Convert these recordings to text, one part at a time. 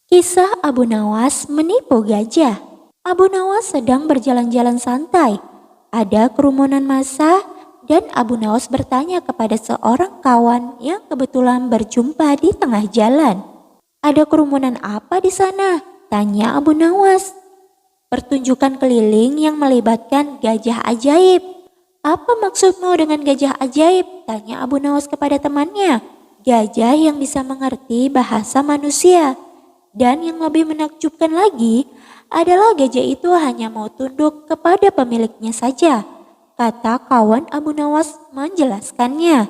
Kisah Abu Nawas menipu gajah. Abu Nawas sedang berjalan-jalan santai. Ada kerumunan massa dan Abu Nawas bertanya kepada seorang kawan yang kebetulan berjumpa di tengah jalan. "Ada kerumunan apa di sana?" tanya Abu Nawas. "Pertunjukan keliling yang melibatkan gajah ajaib." "Apa maksudmu dengan gajah ajaib?" tanya Abu Nawas kepada temannya. "Gajah yang bisa mengerti bahasa manusia. Dan yang lebih menakjubkan lagi adalah gajah itu hanya mau tunduk kepada pemiliknya saja," kata kawan Abu Nawas menjelaskannya.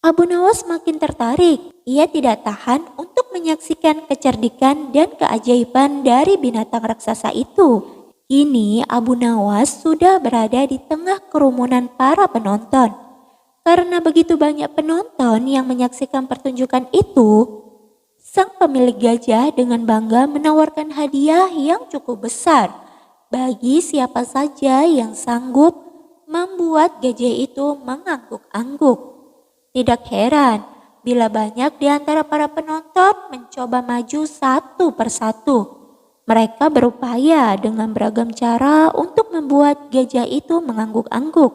Abu Nawas makin tertarik. Ia tidak tahan untuk menyaksikan kecerdikan dan keajaiban dari binatang raksasa itu. Kini Abu Nawas sudah berada di tengah kerumunan para penonton. Karena begitu banyak penonton yang menyaksikan pertunjukan itu, sang pemilik gajah dengan bangga menawarkan hadiah yang cukup besar bagi siapa saja yang sanggup membuat gajah itu mengangguk-angguk. Tidak heran bila banyak di antara para penonton mencoba maju satu persatu. Mereka berupaya dengan beragam cara untuk membuat gajah itu mengangguk-angguk.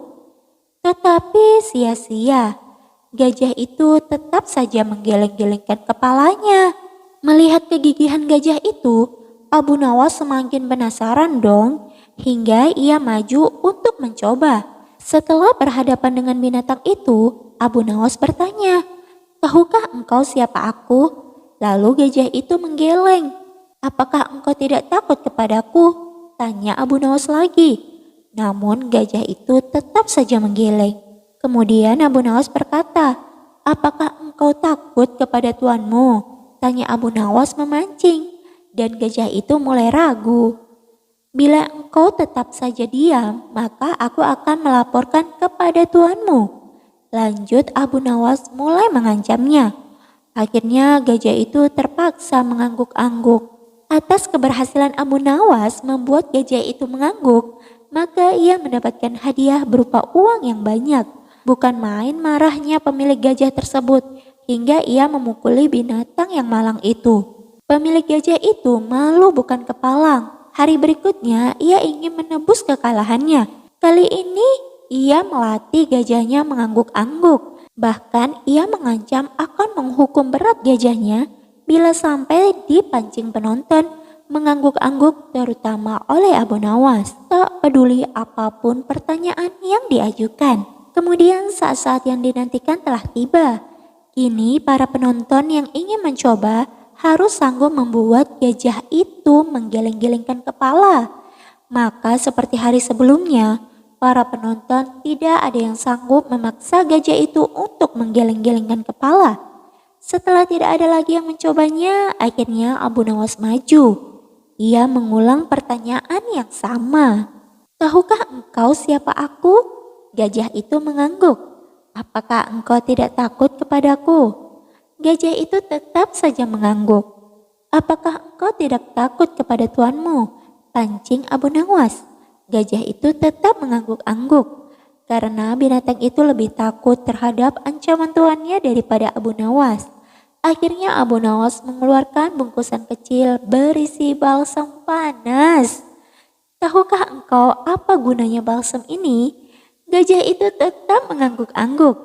Tetapi sia-sia. Gajah itu tetap saja menggeleng-gelengkan kepalanya. Melihat kegigihan gajah itu, Abu Nawas semakin penasaran dong, hingga ia maju untuk mencoba. Setelah berhadapan dengan binatang itu, Abu Nawas bertanya, "Tahukah engkau siapa aku?" Lalu gajah itu menggeleng. "Apakah engkau tidak takut kepadaku?" tanya Abu Nawas lagi. Namun gajah itu tetap saja menggeleng. Kemudian Abu Nawas berkata, "Apakah engkau takut kepada tuanmu?" tanya Abu Nawas memancing, dan gajah itu mulai ragu. "Bila engkau tetap saja diam, maka aku akan melaporkan kepada tuanmu," lanjut Abu Nawas mulai mengancamnya. Akhirnya gajah itu terpaksa mengangguk-angguk. Atas keberhasilan Abu Nawas membuat gajah itu mengangguk, maka ia mendapatkan hadiah berupa uang yang banyak. Bukan main marahnya pemilik gajah tersebut hingga ia memukuli binatang yang malang itu. Pemilik gajah itu malu bukan kepalang. Hari berikutnya ia ingin menebus kekalahannya. Kali ini ia melatih gajahnya mengangguk-angguk. Bahkan ia mengancam akan menghukum berat gajahnya bila sampai dipancing penonton mengangguk-angguk, terutama oleh Abu Nawas. Tak peduli apapun pertanyaan yang diajukan. Kemudian saat-saat yang dinantikan telah tiba. Kini para penonton yang ingin mencoba harus sanggup membuat gajah itu menggeleng-gelengkan kepala. Maka seperti hari sebelumnya, para penonton tidak ada yang sanggup memaksa gajah itu untuk menggeleng-gelengkan kepala. Setelah tidak ada lagi yang mencobanya, akhirnya Abu Nawas maju. Ia mengulang pertanyaan yang sama. "Tahukah engkau siapa aku?" Gajah itu mengangguk. "Apakah engkau tidak takut kepadaku?" Gajah itu tetap saja mengangguk. "Apakah engkau tidak takut kepada tuanmu?" pancing Abu Nawas. Gajah itu tetap mengangguk-angguk. Karena binatang itu lebih takut terhadap ancaman tuannya daripada Abu Nawas. Akhirnya Abu Nawas mengeluarkan bungkusan kecil berisi balsam panas. "Tahukah engkau apa gunanya balsam ini?" Gajah itu tetap mengangguk-angguk.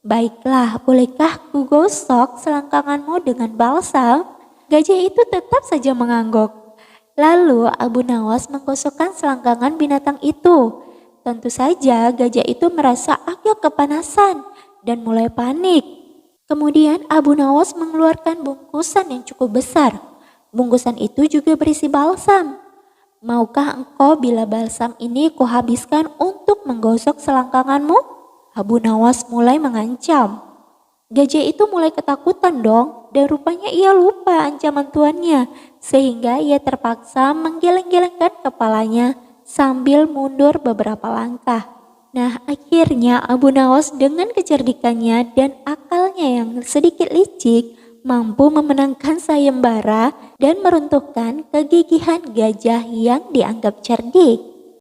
"Baiklah, bolehkah ku gosok selangkanganmu dengan balsam?" Gajah itu tetap saja mengangguk. Lalu Abu Nawas menggosokkan selangkangan binatang itu. Tentu saja gajah itu merasa agak kepanasan dan mulai panik. Kemudian Abu Nawas mengeluarkan bungkusan yang cukup besar. Bungkusan itu juga berisi balsam. "Maukah engkau bila balsam ini kuhabiskan untuk menggosok selangkanganmu?" Abu Nawas mulai mengancam. Gajah itu mulai ketakutan dong, dan rupanya ia lupa ancaman tuannya, sehingga ia terpaksa menggeleng-gelengkan kepalanya sambil mundur beberapa langkah. Nah, akhirnya Abu Nawas dengan kecerdikannya dan akalnya yang sedikit licik mampu memenangkan sayembara dan meruntuhkan kegigihan gajah yang dianggap cerdik.